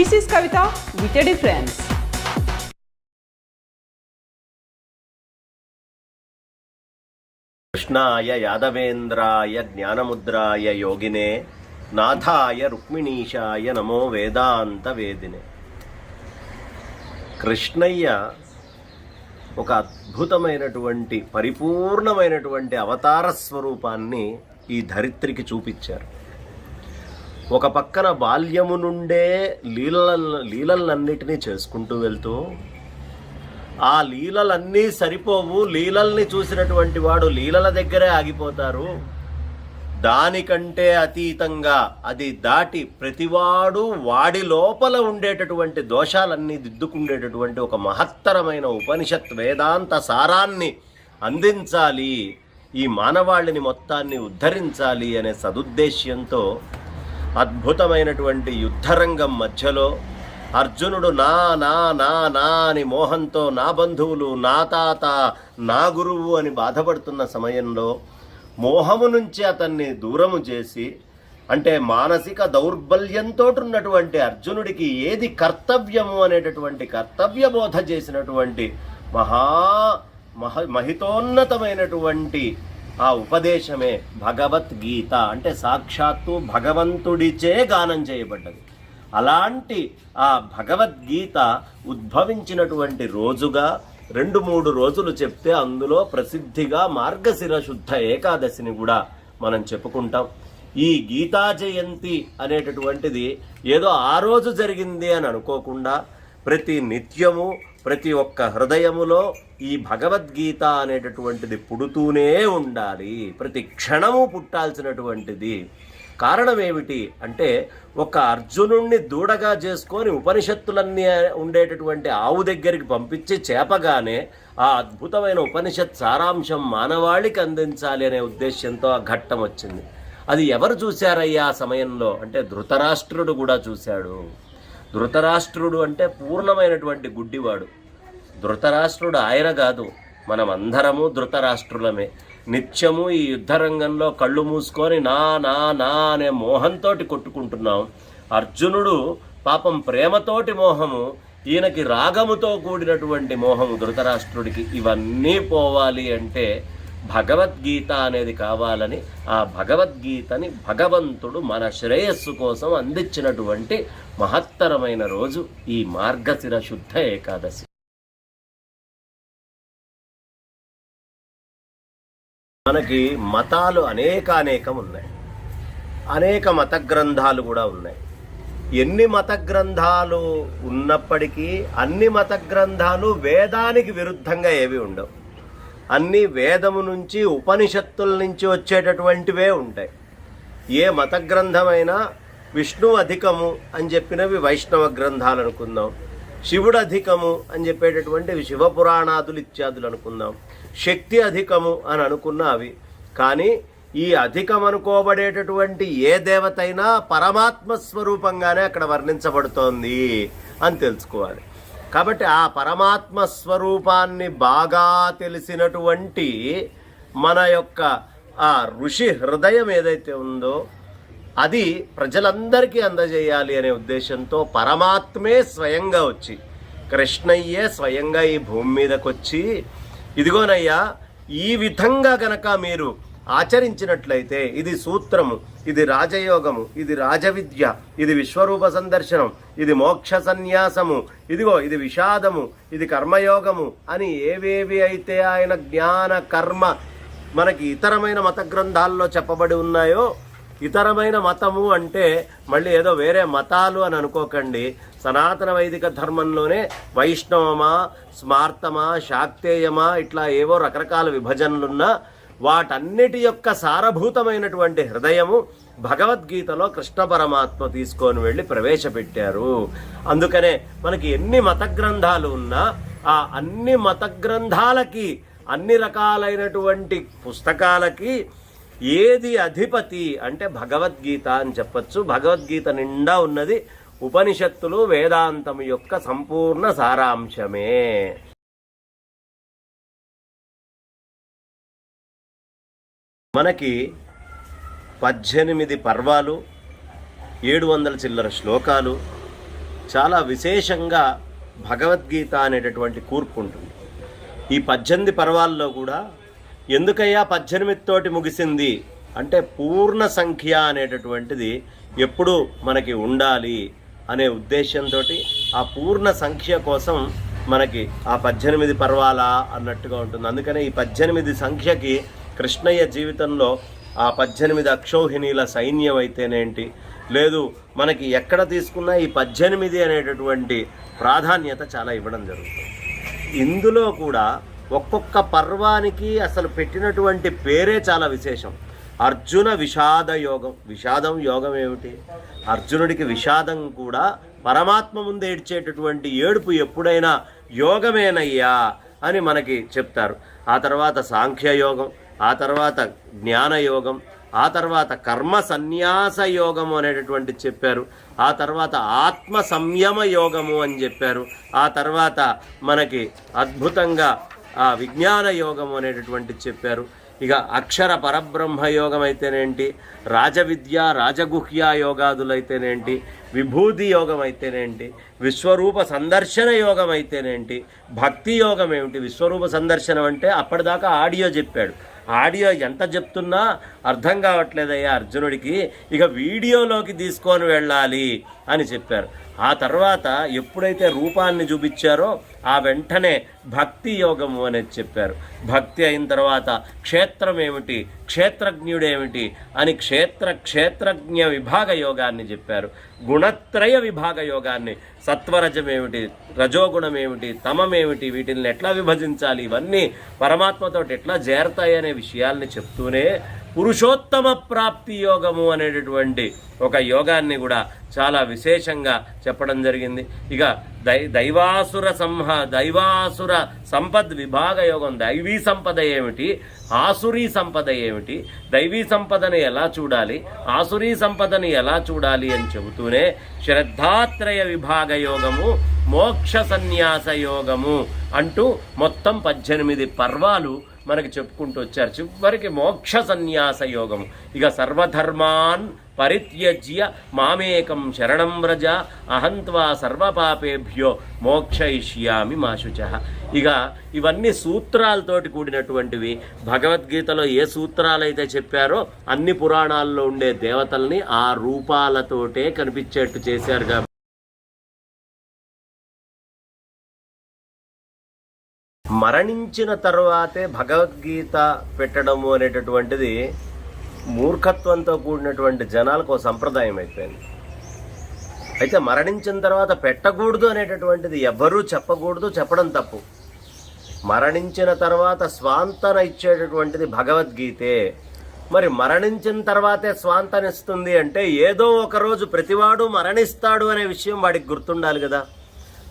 This is Kavita with a difference. కృష్ణాయ యాదవేంద్రాయ జ్ఞానముద్రాయ యోగినే నాథాయ రుక్మిణీశాయ నమో వేదాంత వేదినే. కృష్ణయ్య ఒక అద్భుతమైనటువంటి పరిపూర్ణమైనటువంటి అవతార స్వరూపాన్ని ఈ ధరిత్రికి చూపించారు. ఒక పక్కన బాల్యము నుండే లీలలన్నిటినీ చేసుకుంటూ వెళ్తూ ఆ లీలలన్నీ సరిపోవు, లీలల్ని చూసినటువంటి వాడు లీలల దగ్గరే ఆగిపోతారు. దానికంటే అతీతంగా అది దాటి ప్రతివాడు వాడి లోపల ఉండేటటువంటి దోషాలన్నీ దిద్దుకుండేటటువంటి ఒక మహత్తరమైన ఉపనిషత్ వేదాంత సారాన్ని అందించాలి, ఈ మానవాళిని మొత్తాన్ని ఉద్ధరించాలి అనే సదుద్దేశ్యంతో అద్భుతమైనటువంటి యుద్ధరంగం మధ్యలో అర్జునుడు నా నా నా నా అని మోహంతో నా బంధువులు, నా తాత, నా గురువు అని బాధపడుతున్న సమయంలో మోహము నుంచి అతన్ని దూరము చేసి, అంటే మానసిక దౌర్బల్యంతో ఉన్నటువంటి అర్జునుడికి ఏది కర్తవ్యము అనేటటువంటి కర్తవ్య బోధ చేసినటువంటి మహితోన్నతమైనటువంటి ఆ ఉపదేశమే భగవద్గీత. అంటే సాక్షాత్తు భగవంతుడిచే గానం చేయబడ్డది. అలాంటి ఆ భగవద్గీత ఉద్భవించినటువంటి రోజుగా 2-3 రోజులు చెప్తే అందులో ప్రసిద్ధిగా మార్గశిర శుద్ధ ఏకాదశిని కూడా మనం చెప్పుకుంటాం. ఈ గీతా జయంతి అనేటటువంటిది ఏదో ఆ రోజు జరిగింది అని అనుకోకుండా ప్రతి నిత్యము ప్రతి ఒక్క హృదయములో ఈ భగవద్గీత అనేటటువంటిది పుడుతూనే ఉండాలి, ప్రతి క్షణము పుట్టాల్సినటువంటిది. కారణం ఏమిటి అంటే, ఒక అర్జునుణ్ణి దూడగా చేసుకొని ఉపనిషత్తులన్నీ ఉండేటటువంటి ఆవు దగ్గరికి పంపించి చేపగానే ఆ అద్భుతమైన ఉపనిషత్ సారాంశం మానవాళికి అందించాలి అనే ఉద్దేశంతో ఆ ఘట్టం వచ్చింది. అది ఎవరు చూశారయ్యా ఆ సమయంలో అంటే ధృతరాష్ట్రుడు కూడా చూశాడు. ధృతరాష్ట్రుడు అంటే పూర్ణమైనటువంటి గుడ్డివాడు. ధృతరాష్ట్రుడు ఆయన కాదు, మనం అందరము ధృతరాష్ట్రులమే. నిత్యము ఈ యుద్ధరంగంలో కళ్ళు మూసుకొని నా నా నా అనే మోహంతో కొట్టుకుంటున్నాం. అర్జునుడు పాపం ప్రేమతోటి మోహము, ఈయనకి రాగముతో కూడినటువంటి మోహము ధృతరాష్ట్రుడికి. ఇవన్నీ పోవాలి అంటే భగవద్గీత అనేది కావాలని ఆ భగవద్గీతని భగవంతుడు మన శ్రేయస్సు కోసం అందించినటువంటి మహత్తరమైన రోజు ఈ మార్గశిర శుద్ధ ఏకాదశి. మనకి మతాలు అనేకం ఉన్నాయి, అనేక మత గ్రంథాలు కూడా ఉన్నాయి. ఎన్ని మత గ్రంథాలు ఉన్నప్పటికీ అన్ని మత గ్రంథాలు వేదానికి విరుద్ధంగా ఏవి ఉండవు. అన్ని వేదము నుంచి ఉపనిషత్తుల నుంచి వచ్చేటటువంటివే ఉంటాయి. ఏ మత గ్రంథమైనా విష్ణు అధికము అని చెప్పినవి వైష్ణవ గ్రంథాలు అనుకుందాం, శివుడు అధికము అని చెప్పేటటువంటివి శివపురాణాదులు ఇత్యాదులు అనుకుందాం, శక్తి అధికము అని అనుకున్న అవి. కానీ ఈ అధికం అనుకోబడేటటువంటి ఏ దేవత అయినా పరమాత్మ స్వరూపంగానే అక్కడ వర్ణించబడుతోంది అని తెలుసుకోవాలి. కాబట్టి ఆ పరమాత్మ స్వరూపాన్ని బాగా తెలిసినటువంటి మన యొక్క ఆ ఋషి హృదయం ఏదైతే ఉందో అది ప్రజలందరికీ అందజేయాలి అనే ఉద్దేశంతో పరమాత్మే స్వయంగా వచ్చి, కృష్ణయ్యే స్వయంగా ఈ భూమి మీదకి వచ్చి, ఇదిగోనయ్యా ఈ విధంగా గనక మీరు ఆచరించినట్లయితే ఇది సూత్రము, ఇది రాజయోగము, ఇది రాజవిద్య, ఇది విశ్వరూప సందర్శనం, ఇది మోక్ష సన్యాసము, ఇదిగో ఇది విషాదము, ఇది కర్మయోగము అని ఏవేవి అయితే ఆయన జ్ఞాన కర్మ మనకి ఇతరమైన మత గ్రంథాల్లో చెప్పబడి ఉన్నాయో, ఇతరమైన మతము అంటే మళ్ళీ ఏదో వేరే మతాలు అని అనుకోకండి. సనాతన వైదిక ధర్మంలోనే వైష్ణవమా, స్మార్తమా, శాక్తేయమా ఇట్లా ఏవో రకరకాల విభజనలున్నా వాటన్నిటి యొక్క సారభూతమైనటువంటి హృదయము భగవద్గీతలో కృష్ణ పరమాత్మ తీసుకొని వెళ్ళి ప్రవేశపెట్టారు. అందుకనే మనకి ఎన్ని మత గ్రంథాలు ఉన్నా ఆ అన్ని మత గ్రంథాలకి, అన్ని రకాలైనటువంటి పుస్తకాలకి ఏది అధిపతి అంటే భగవద్గీత అని చెప్పచ్చు. భగవద్గీత నిండా ఉన్నది ఉపనిషత్తులు, వేదాంతం యొక్క సంపూర్ణ సారాంశమే. మనకి 18 పర్వాలు, 700 చిల్లర శ్లోకాలు, చాలా విశేషంగా భగవద్గీత అనేటటువంటి కూర్పు ఉంటుంది. ఈ 18 పర్వాల్లో కూడా ఎందుకయ్యా 18 తోటి ముగిసింది అంటే పూర్ణ సంఖ్య అనేటటువంటిది ఎప్పుడు మనకి ఉండాలి అనే ఉద్దేశంతో ఆ పూర్ణ సంఖ్య కోసం మనకి ఆ 18 పర్వాలా అన్నట్టుగా ఉంటుంది. అందుకనే ఈ 18 సంఖ్యకి కృష్ణయ్య జీవితంలో ఆ 18 అక్షౌహిణీల సైన్యం అయితేనేంటి, లేదు మనకి ఎక్కడ తీసుకున్నా ఈ 18 అనేటటువంటి ప్రాధాన్యత చాలా ఇవ్వడం జరుగుతుంది. ఇందులో కూడా ఒక్కొక్క పర్వానికి అసలు పెట్టినటువంటి పేరే చాలా విశేషం. అర్జున విషాద యోగం. విషాదం యోగం ఏమిటి? అర్జునుడికి విషాదం కూడా పరమాత్మ ముందు ఏడ్చేటటువంటి ఏడుపు ఎప్పుడైనా యోగమేనయ్యా అని మనకి చెప్తారు. ఆ తర్వాత సాంఖ్యయోగం, ఆ తర్వాత జ్ఞానయోగం, ఆ తర్వాత కర్మ సన్యాస యోగము అనేటటువంటి చెప్పారు. ఆ తర్వాత ఆత్మ సంయమ యోగము అని చెప్పారు. ఆ తర్వాత మనకి అద్భుతంగా ఆ విజ్ఞాన యోగము అనేటటువంటి చెప్పారు. ఇక అక్షర పరబ్రహ్మ యోగం అయితేనేంటి, రాజవిద్య రాజగుహ్య యోగాదులైతేనేంటి, విభూతి యోగం అయితేనేంటి, విశ్వరూప సందర్శన యోగం అయితేనేంటి, భక్తి యోగం ఏమిటి. విశ్వరూప సందర్శనం అంటే అప్పటిదాకా ఆడియో చెప్పాడు. ఆడియో ఎంత చెప్తున్నా అర్థం కావట్లేదయ్యా అర్జునుడికి, ఇక వీడియోలోకి తీసుకొని వెళ్ళాలి అని చెప్పారు. ఆ తర్వాత ఎప్పుడైతే రూపాన్ని చూపించారో ఆ వెంటనే భక్తి యోగము అనేది చెప్పారు. భక్తి అయిన తర్వాత క్షేత్రం ఏమిటి, క్షేత్రజ్ఞుడేమిటి అని క్షేత్రజ్ఞ విభాగ యోగాన్ని చెప్పారు. గుణత్రయ విభాగ యోగాన్ని, సత్వరజమేమిటి, రజోగుణమేమిటి, తమమేమిటి, వీటిని ఎట్లా విభజించాలి, ఇవన్నీ పరమాత్మతో ఎట్లా చేరతాయి అనే విషయాల్ని చెప్తూనే పురుషోత్తమ ప్రాప్తి యోగము అనేటటువంటి ఒక యోగాన్ని కూడా చాలా విశేషంగా చెప్పడం జరిగింది. ఇక దైవాసుర సంపద్ విభాగ యోగం. దైవీ సంపద ఏమిటి, ఆసురీ సంపద ఏమిటి, దైవీ సంపదని ఎలా చూడాలి, ఆసురీ సంపదని ఎలా చూడాలి అని చెబుతూనే శ్రద్ధాత్రయ విభాగ యోగము, మోక్ష సన్యాస యోగము అంటూ మొత్తం 18 పర్వాలు మనకి చెప్పుకుంటూ వచ్చారు. చివరికి మోక్ష సన్యాస యోగము. ఇక సర్వధర్మాన్ పరిత్యజ్య మామేకం శరణం వ్రజ అహంత్వా సర్వపాపేభ్యో మోక్షయిష్యామి మా శుచః. ఇక ఇవన్నీ సూత్రాలతోటి కూడినటువంటివి. భగవద్గీతలో ఏ సూత్రాలైతే చెప్పారో అన్ని పురాణాల్లో ఉండే దేవతల్ని ఆ రూపాలతోటే కనిపించేట్టు చేశారు. కాబట్టి మరణించిన తర్వాతే భగవద్గీత పెట్టడము అనేటటువంటిది మూర్ఖత్వంతో కూడినటువంటి జనాలకు ఒక సంప్రదాయం అయిపోయింది. అయితే మరణించిన తర్వాత పెట్టకూడదు అనేటటువంటిది ఎవ్వరూ చెప్పకూడదు, చెప్పడం తప్పు. మరణించిన తర్వాత స్వాంతన ఇచ్చేటటువంటిది భగవద్గీతే. మరి మరణించిన తర్వాతే స్వాంతనిస్తుంది అంటే ఏదో ఒకరోజు ప్రతివాడు మరణిస్తాడు అనే విషయం వాడికి గుర్తుండాలి కదా.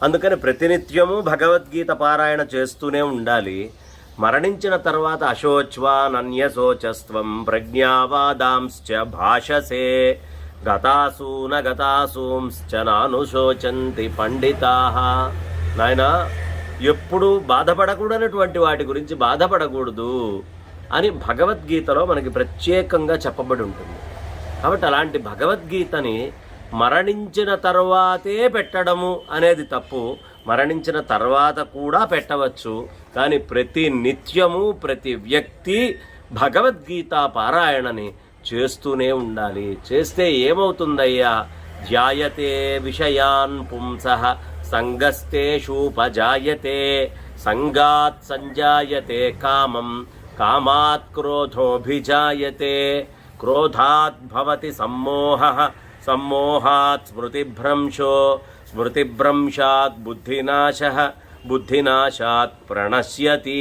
అందుకని ప్రతినిత్యము భగవద్గీత పారాయణ చేస్తూనే ఉండాలి. మరణించిన తర్వాత అశోచ్వానన్యశోచస్త్వం ప్రజ్ఞావాదాంశ్చ భాషసే గతాసూన గతాసూంశ్చ నానుశోచంతి పండితాః. నాయన ఎప్పుడు బాధపడకూడనటువంటి వాటి గురించి బాధపడకూడదు అని భగవద్గీతలో మనకి ప్రత్యేకంగా చెప్పబడి ఉంటుంది. కాబట్టి అలాంటి భగవద్గీతని మరణించిన తర్వాతే పెట్టడము అనేది తప్పు. మరణించిన తర్వాత కూడా పెట్టవచ్చు. కానీ ప్రతి నిత్యము ప్రతి వ్యక్తి భగవద్గీత పారాయణని చేస్తూనే ఉండాలి. చేస్తే ఏమవుతుందయ్యా? ధ్యాయతే విషయాన్ పుంసః సంగస్తేషూపజాయతే సంగాత్ సంజాయతే కామం కామాత్ క్రోధోభిజాయతే క్రోధాత్ భవతి సమ్మోహః సమ్మోహాత్ స్మృతిభ్రంశో స్మృతిభ్రంశాత్ బుద్ధినాశః బుద్ధినాశాత్ ప్రణశ్యతి.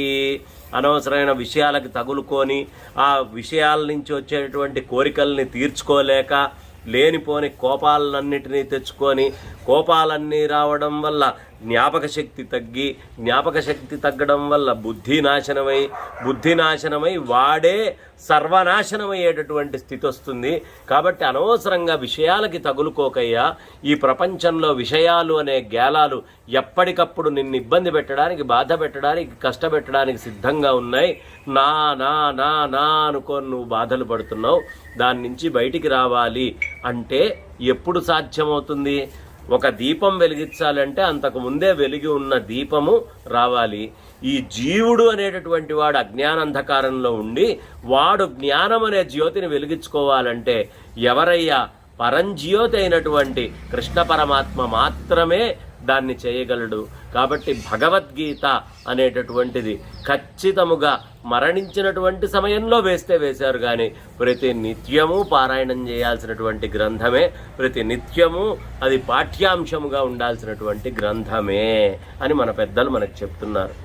అనవసరమైన విషయాలకు తగులుకొని ఆ విషయాల నుంచి వచ్చేటువంటి కోరికల్ని తీర్చుకోలేక లేనిపోని కోపాలన్నిటినీ తెచ్చుకొని కోపాలన్నీ రావడం వల్ల జ్ఞాపక శక్తి తగ్గి జ్ఞాపక శక్తి తగ్గడం వల్ల బుద్ధి నాశనమై వాడే సర్వనాశనమయ్యేటటువంటి స్థితి వస్తుంది. కాబట్టి అనవసరంగా విషయాలకి తగులుకోకయ్యా. ఈ ప్రపంచంలో విషయాలు అనే గేలాలు ఎప్పటికప్పుడు నిన్ను ఇబ్బంది పెట్టడానికి, బాధ పెట్టడానికి, కష్టపెట్టడానికి సిద్ధంగా ఉన్నాయి. నా నా నా నా అనుకొని నువ్వు బాధలు పడుతున్నావు. దాని నుంచి బయటికి రావాలి అంటే ఎప్పుడు సాధ్యమవుతుంది? ఒక దీపం వెలిగించాలంటే అంతకు ముందే వెలిగి ఉన్న దీపము రావాలి. ఈ జీవుడు అనేటటువంటి వాడు అజ్ఞానంధకారంలో ఉండి వాడు జ్ఞానం అనే జ్యోతిని వెలిగించుకోవాలంటే ఎవరయ్యా? పరంజ్యోతి అయినటువంటి కృష్ణ పరమాత్మ మాత్రమే దాన్ని చేయగలడు. కాబట్టి భగవద్గీత అనేటటువంటిది ఖచ్చితముగా మరణించినటువంటి సమయంలో వేశారు కానీ ప్రతి నిత్యము పారాయణం చేయాల్సినటువంటి గ్రంథమే, ప్రతి నిత్యము అది పాఠ్యాంశముగా ఉండాల్సినటువంటి గ్రంథమే అని మన పెద్దలు మనకు చెప్తున్నారు.